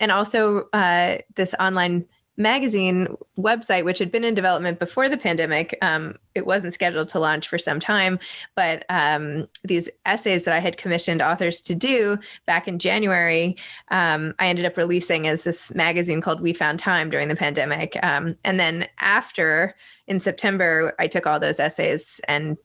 also this online magazine website, which had been in development before the pandemic. It wasn't scheduled to launch for some time, but these essays that I had commissioned authors to do back in January, I ended up releasing as this magazine called We Found Time during the pandemic. And then after, in September, I took all those essays and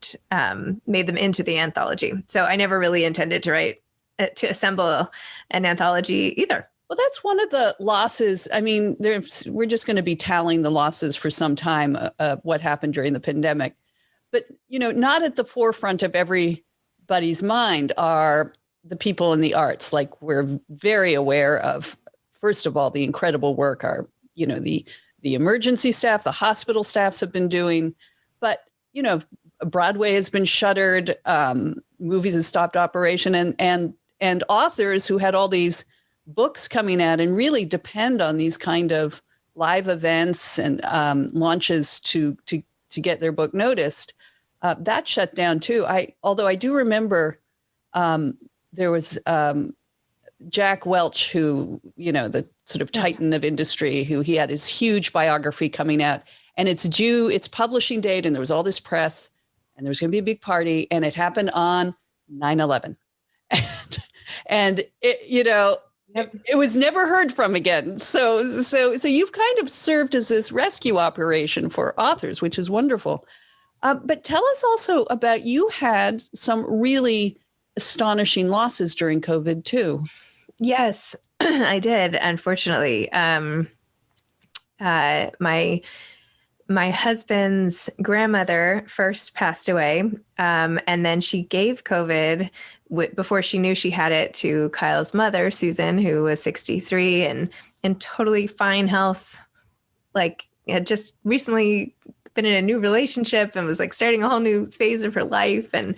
made them into the anthology. So I never really intended to assemble an anthology either. Well, that's one of the losses. I mean, we're just going to be tallying the losses for some time of what happened during the pandemic. But, not at the forefront of everybody's mind are the people in the arts. Like, we're very aware of, first of all, the incredible work the emergency staff, the hospital staffs have been doing. But, Broadway has been shuttered, movies have stopped operation, and authors who had all these books coming out and really depend on these kind of live events and launches to get their book noticed, that shut down too. Although I do remember there was Jack Welch, who, the sort of titan of industry, who he had his huge biography coming out, and its publishing date, and there was all this press, and there was going to be a big party, and it happened on 9/11. and it was never heard from again. So you've kind of served as this rescue operation for authors, which is wonderful. But tell us also about, you had some really astonishing losses during COVID too. Yes, I did. Unfortunately, my husband's grandmother first passed away, and then she gave COVID before she knew she had it to Kyle's mother, Susan, who was 63 and in totally fine health, like had just recently been in a new relationship and was like starting a whole new phase of her life, and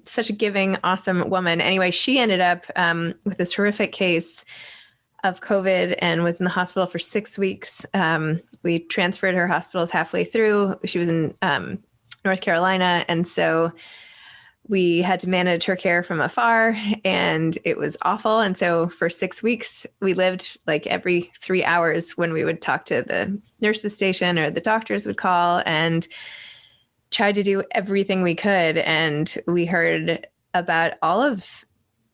such a giving, awesome woman. Anyway, she ended up with this horrific case of COVID and was in the hospital for 6 weeks. We transferred her hospitals halfway through. She was in North Carolina. And so we had to manage her care from afar, and it was awful. And so for 6 weeks, we lived like every 3 hours when we would talk to the nurses station or the doctors would call, and tried to do everything we could. And we heard about all of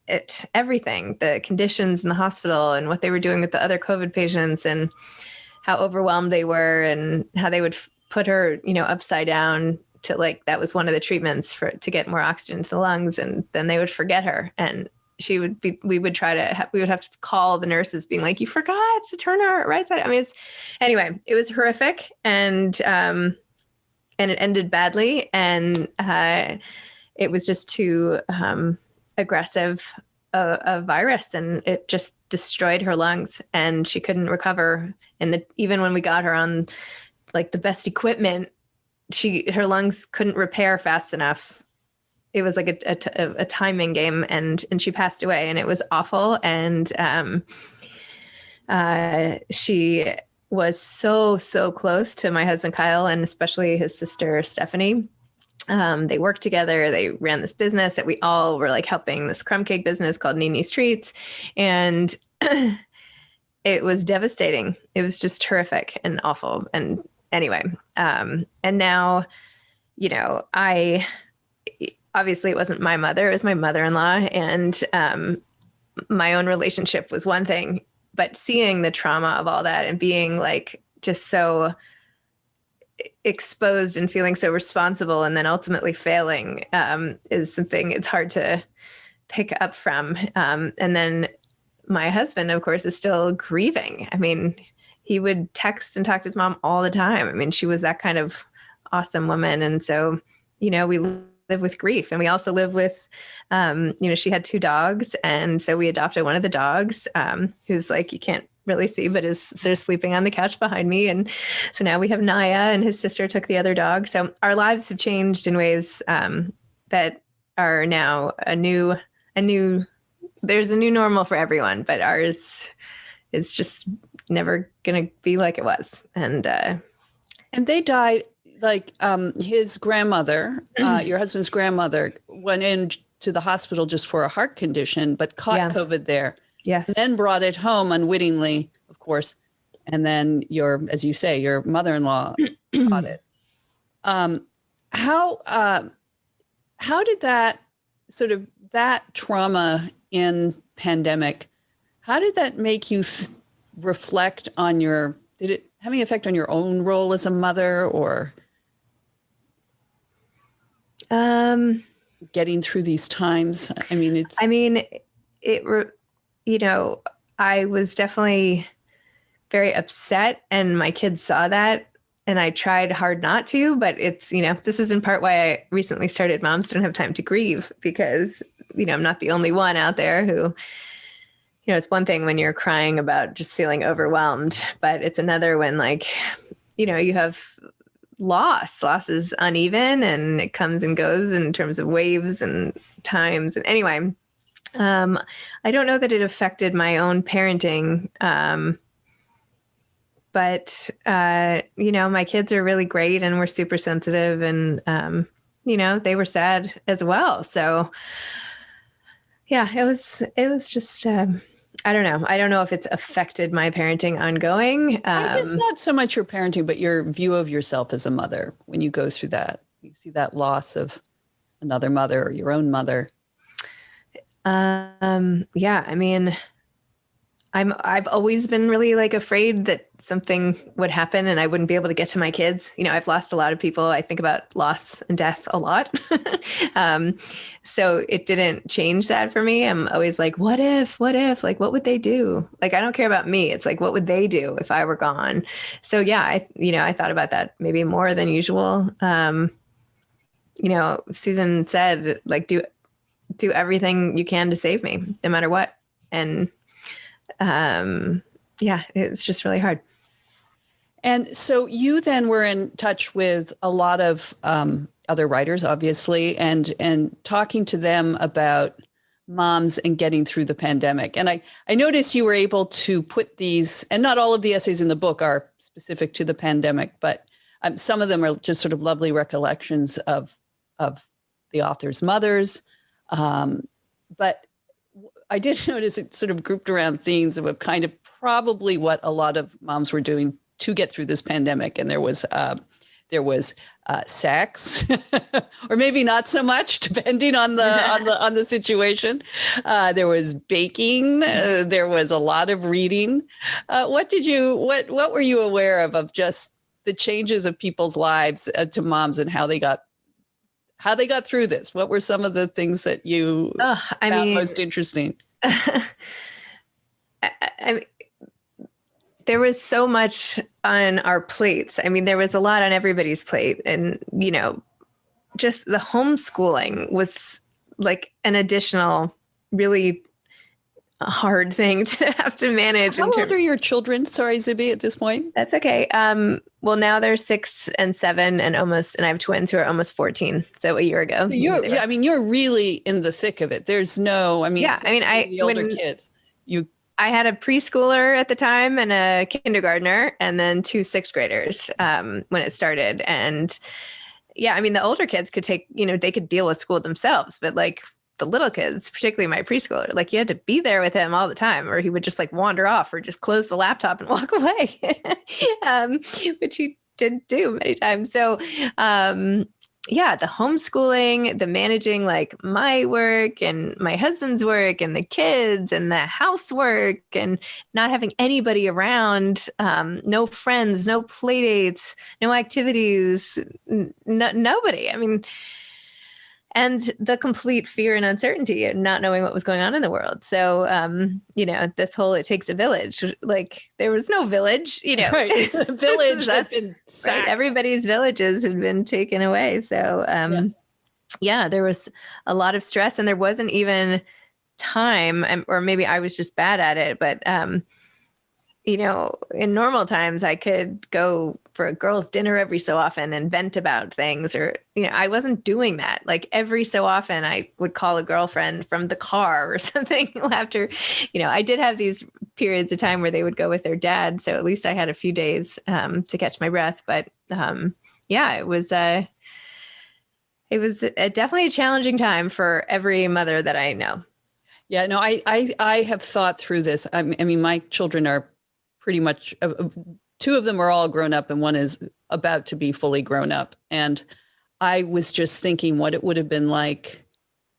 it, everything, the conditions in the hospital and what they were doing with the other COVID patients and how overwhelmed they were and how they would put her, upside down to, like, that was one of the treatments to get more oxygen to the lungs. And then they would forget her, and we would have to call the nurses being like, you forgot to turn her right side. I mean, it was horrific. And it ended badly. And it was just too aggressive a virus, and it just destroyed her lungs, and she couldn't recover. And even when we got her on like the best equipment, her lungs couldn't repair fast enough. It was like a timing game, and she passed away, and it was awful. And she was so close to my husband Kyle, and especially his sister Stephanie. They worked together. They ran this business that we all were like helping, this crumb cake business called Nini's Treats. And it was devastating. It was just horrific and awful. And anyway, and now, obviously it wasn't my mother, it was my mother-in-law, and my own relationship was one thing, but seeing the trauma of all that and being like just so exposed and feeling so responsible and then ultimately failing is something it's hard to pick up from. And then my husband, of course, is still grieving. I mean, he would text and talk to his mom all the time. I mean, she was that kind of awesome woman. And so, we live with grief, and we also live with, she had 2 dogs. And so we adopted one of the dogs, who's like, you can't really see, but is sort of sleeping on the couch behind me. And so now we have Naya, and his sister took the other dog. So our lives have changed in ways that are now there's a new normal for everyone, but ours is just never going to be like it was. And they died, like his grandmother, your husband's grandmother, went into the hospital just for a heart condition, but caught COVID there. Yes. And then brought it home unwittingly, of course. And then as you say, your mother-in-law caught it. How did that trauma in pandemic, how did that make you reflect on did it have any effect on your own role as a mother, or getting through these times? I was definitely very upset, and my kids saw that, and I tried hard not to, but it's, this is in part why I recently started Moms Don't Have Time to Grieve, because, I'm not the only one out there who, it's one thing when you're crying about just feeling overwhelmed, but it's another when you have loss is uneven, and it comes and goes in terms of waves and times. And anyway, I don't know that it affected my own parenting. But my kids are really great, and we're super sensitive, and, they were sad as well. So yeah, it was just, I don't know. I don't know if it's affected my parenting ongoing. It's not so much your parenting, but your view of yourself as a mother. When you go through that, you see that loss of another mother or your own mother. Yeah, I mean, I've always been really like afraid that something would happen and I wouldn't be able to get to my kids. You know, I've lost a lot of people. I think about loss and death a lot. So it didn't change that for me. I'm always like, what if, like, what would they do? Like, I don't care about me. It's like, what would they do if I were gone? So yeah, I thought about that maybe more than usual. Susan said, like, do everything you can to save me, no matter what. And yeah, it's just really hard. And so you then were in touch with a lot of other writers, obviously, and talking to them about moms and getting through the pandemic. And I noticed you were able to put these, and not all of the essays in the book are specific to the pandemic, but some of them are just sort of lovely recollections of the author's mothers. But I did notice it sort of grouped around themes of kind of probably what a lot of moms were doing to get through this pandemic. And there was sex, or maybe not so much, depending on the situation. There was baking. There was a lot of reading. What were you aware of just the changes of people's lives to moms and how they got through this? What were some of the things that you found most interesting? There was so much on our plates. I mean, there was a lot on everybody's plate. And, just the homeschooling was like an additional really hard thing to have to manage. How old are your children? Sorry, Zibby, at this point? That's okay. Well, now they're 6 and 7 and I have twins who are almost 14. So a year ago. You're really in the thick of it. There's no, the older kids, I had a preschooler at the time and a kindergartner and then 2 6th graders when it started. And yeah, the older kids could they could deal with school themselves, but like the little kids, particularly my preschooler, like you had to be there with him all the time or he would just like wander off or just close the laptop and walk away, which he did do many times. So, yeah, the homeschooling, the managing like my work and my husband's work and the kids and the housework and not having anybody around, no friends, no play dates, no activities, nobody. And the complete fear and uncertainty and not knowing what was going on in the world. So, this whole, it takes a village, like there was no village, Right. The village has been sacked. Right? Everybody's villages had been taken away. So, yeah, there was a lot of stress and there wasn't even time, or maybe I was just bad at it, but, in normal times I could go for a girls' dinner every so often and vent about things, or, I wasn't doing that. Like every so often I would call a girlfriend from the car or something after, I did have these periods of time where they would go with their dad. So at least I had a few days to catch my breath. But yeah, it was definitely a challenging time for every mother that I know. Yeah, no, I have thought through this. My children are pretty much, 2 of them are all grown up and one is about to be fully grown up. And I was just thinking what it would have been like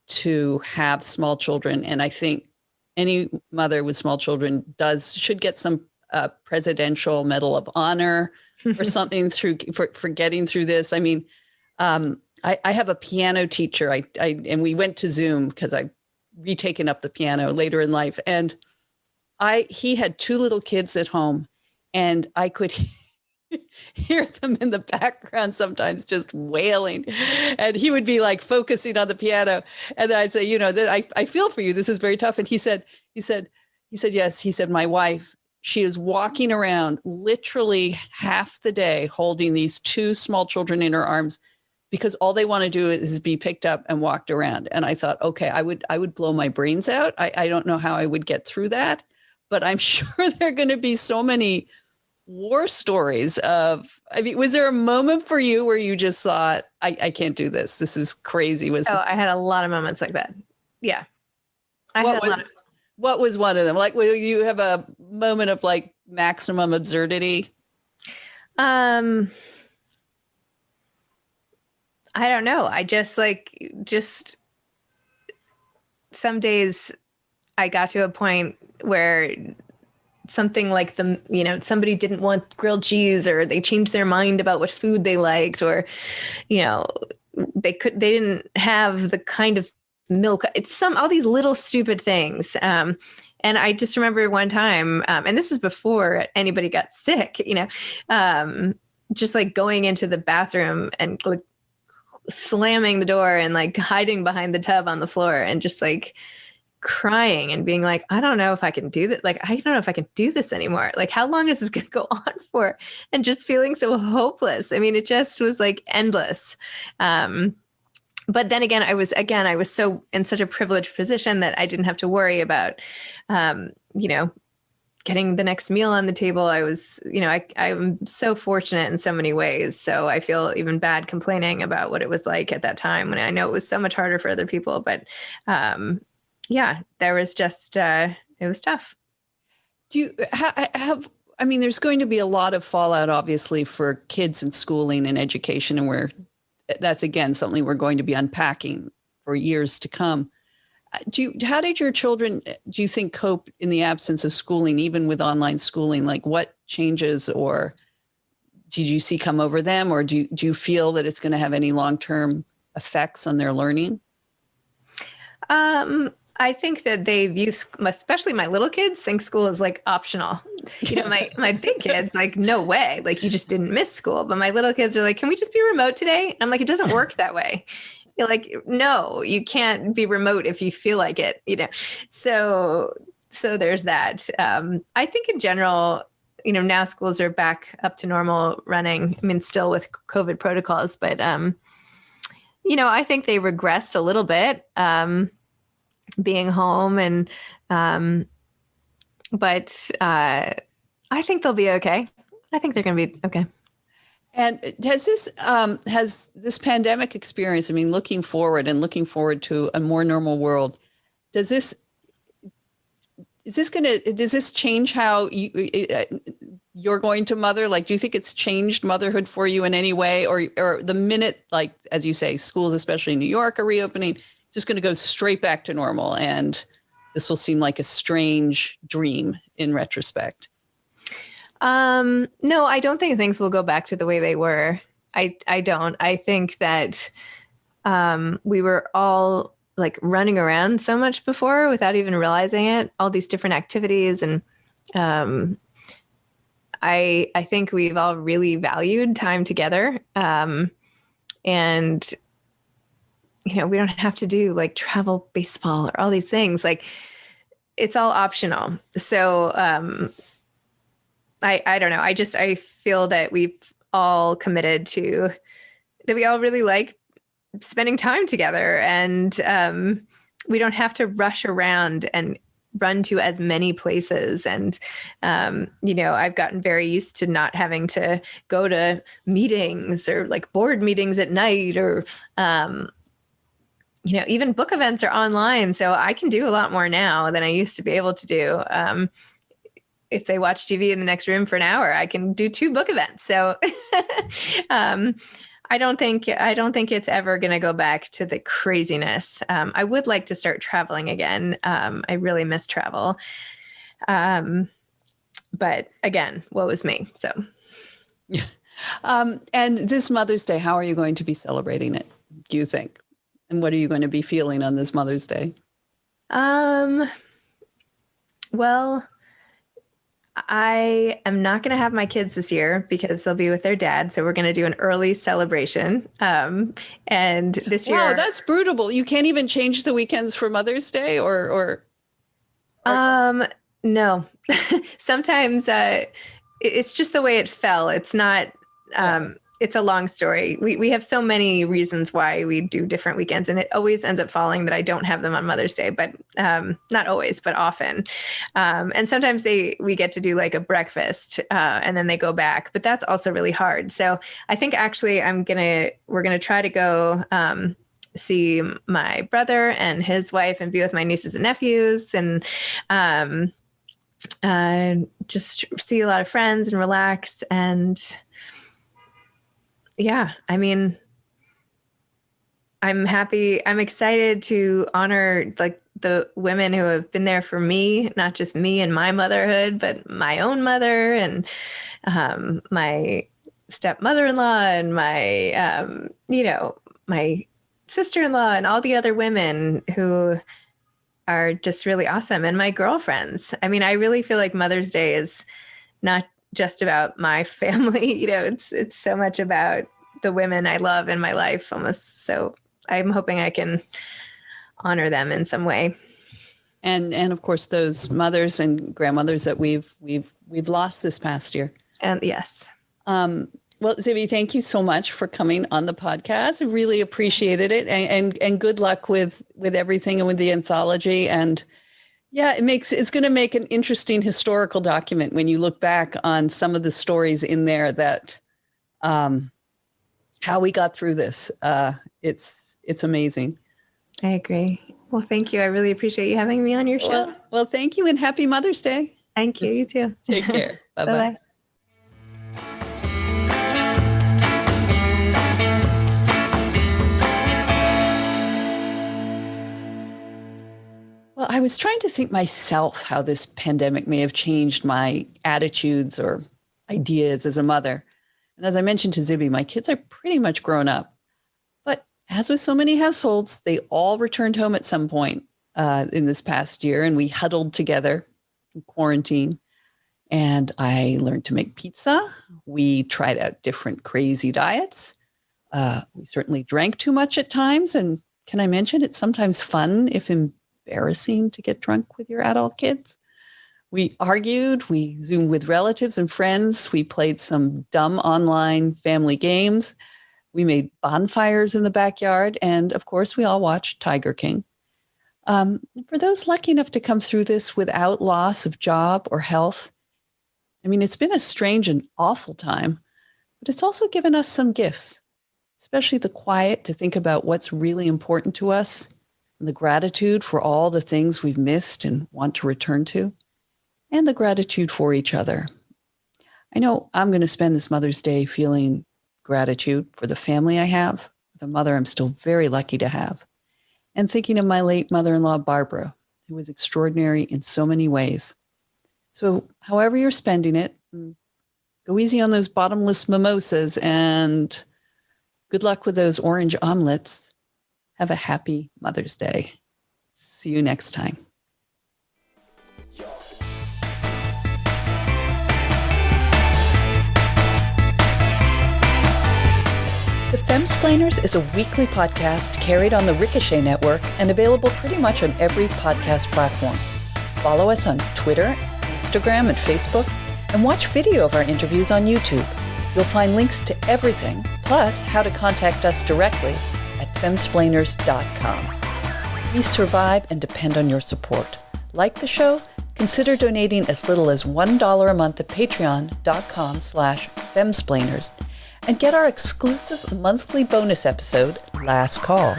to have small children. And I think any mother with small children should get some Presidential Medal of Honor or something for getting through this. I have a piano teacher. And we went to Zoom because I retaken up the piano later in life. And he had 2 little kids at home and I could hear them in the background sometimes just wailing. And he would be like focusing on the piano. And then I'd say, I feel for you. This is very tough. And he said, yes. He said, my wife, she is walking around literally half the day holding these 2 small children in her arms because all they want to do is be picked up and walked around. And I thought, okay, I would blow my brains out. I don't know how I would get through that, but I'm sure there are going to be so many war stories was there a moment for you where you just thought, I can't do this. This is crazy. I had a lot of moments like that. Yeah. What was one of them? Like, will you have a moment of like maximum absurdity? I don't know. I just some days I got to a point where something like somebody didn't want grilled cheese, or they changed their mind about what food they liked, or, they didn't have the kind of milk. It's all these little stupid things. And I just remember one time, and this is before anybody got sick, just like going into the bathroom and like slamming the door and like hiding behind the tub on the floor and just like crying and being like, I don't know if I can do that. Like, I don't know if I can do this anymore. Like, how long is this going to go on for? And just feeling so hopeless. I mean, it just was like endless. But then again, I was so in such a privileged position that I didn't have to worry about, getting the next meal on the table. I was, I'm so fortunate in so many ways. So I feel even bad complaining about what it was like at that time, when I know it was so much harder for other people. But there was just, it was tough. Do you have, I mean, there's going to be a lot of fallout, obviously, for kids and schooling and education, and that's, again, something we're going to be unpacking for years to come. How did your children, do you think, cope in the absence of schooling, even with online schooling? Like, what changes or did you see come over them? Or do you feel that it's going to have any long-term effects on their learning? I think that they view, especially my little kids, think school is like optional. My big kids, like, no way. Like, you just didn't miss school. But my little kids are like, can we just be remote today? And I'm like, it doesn't work that way. You're like, no, you can't be remote if you feel like it, So there's that. I think in general, now schools are back up to normal running. I mean, still with COVID protocols, but, I think they regressed a little bit. Being home and, but I think they'll be okay. I think they're going to be okay. And has this pandemic experience, I mean, looking forward to a more normal world, does this change how you're going to mother? Like, do you think it's changed motherhood for you in any way, or the minute, like, as you say, schools, especially in New York, are reopening, just going to go straight back to normal, and this will seem like a strange dream in retrospect? No, I don't think things will go back to the way they were. I don't. I think that we were all like running around so much before without even realizing it, all these different activities. And I think we've all really valued time together. And we don't have to do like travel baseball or all these things. Like, it's all optional. So I don't know. I feel that we've all committed to that. We all really like spending time together, and we don't have to rush around and run to as many places. And, I've gotten very used to not having to go to meetings or like board meetings at night, or, even book events are online. So I can do a lot more now than I used to be able to do. If they watch TV in the next room for an hour, I can do 2 book events. So I don't think it's ever going to go back to the craziness. I would like to start traveling again. I really miss travel. But again, woe is me. So. Yeah. And this Mother's Day, how are you going to be celebrating it, do you think? And what are you going to be feeling on this Mother's Day? Well, I am not going to have my kids this year because they'll be with their dad. So we're going to do an early celebration. And this year, wow, that's brutal. You can't even change the weekends for Mother's Day, or... No. Sometimes it's just the way it fell. It's not. It's a long story. We have so many reasons why we do different weekends, and it always ends up falling that I don't have them on Mother's Day, but not always, but often. And sometimes we get to do like a breakfast and then they go back, but that's also really hard. So I think actually we're going to try to go see my brother and his wife and be with my nieces and nephews, and just see a lot of friends and relax. And yeah, I mean, I'm happy. I'm excited to honor like the women who have been there for me, not just me and my motherhood, but my own mother and my stepmother-in-law and my, my sister-in-law and all the other women who are just really awesome. And my girlfriends. I mean, I really feel like Mother's Day is not just about my family. It's so much about the women I love in my life almost. So I'm hoping I can honor them in some way. And of course, those mothers and grandmothers that we've lost this past year. And yes. Well, Zibby, thank you so much for coming on the podcast. I really appreciated it. And good luck with everything and with the anthology. And yeah, it's going to make an interesting historical document when you look back on some of the stories in there that, how we got through this. It's amazing. I agree. Well, thank you. I really appreciate you having me on your show. Well, thank you and happy Mother's Day. Thank you. You too. Take care. Bye-bye. Well, I was trying to think myself how this pandemic may have changed my attitudes or ideas as a mother. And as I mentioned to Zibby, my kids are pretty much grown up. But as with so many households, they all returned home at some point in this past year, and we huddled together in quarantine. And I learned to make pizza. We tried out different crazy diets. We certainly drank too much at times. And can I mention it's sometimes fun, if embarrassing, to get drunk with your adult kids? We argued, we Zoomed with relatives and friends. We played some dumb online family games. We made bonfires in the backyard. And of course, we all watched Tiger King. For those lucky enough to come through this without loss of job or health, I mean, it's been a strange and awful time, but it's also given us some gifts, especially the quiet to think about what's really important to us and the gratitude for all the things we've missed and want to return to, and the gratitude for each other. I know I'm going to spend this Mother's Day feeling gratitude for the family I have, the mother I'm still very lucky to have, and thinking of my late mother-in-law, Barbara, who was extraordinary in so many ways. So however you're spending it, go easy on those bottomless mimosas and good luck with those orange omelets. Have a happy Mother's Day. See you next time. The Femsplainers is a weekly podcast carried on the Ricochet Network and available pretty much on every podcast platform. Follow us on Twitter, Instagram, and Facebook, and watch video of our interviews on YouTube. You'll find links to everything, plus how to contact us directly at femsplainers.com. We survive and depend on your support. Like the show? Consider donating as little as $1 a month at patreon.com/femsplainers and get our exclusive monthly bonus episode, Last Call,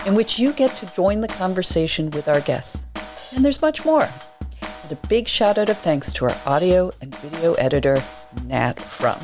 in which you get to join the conversation with our guests. And there's much more. And a big shout out of thanks to our audio and video editor, Nat Frum.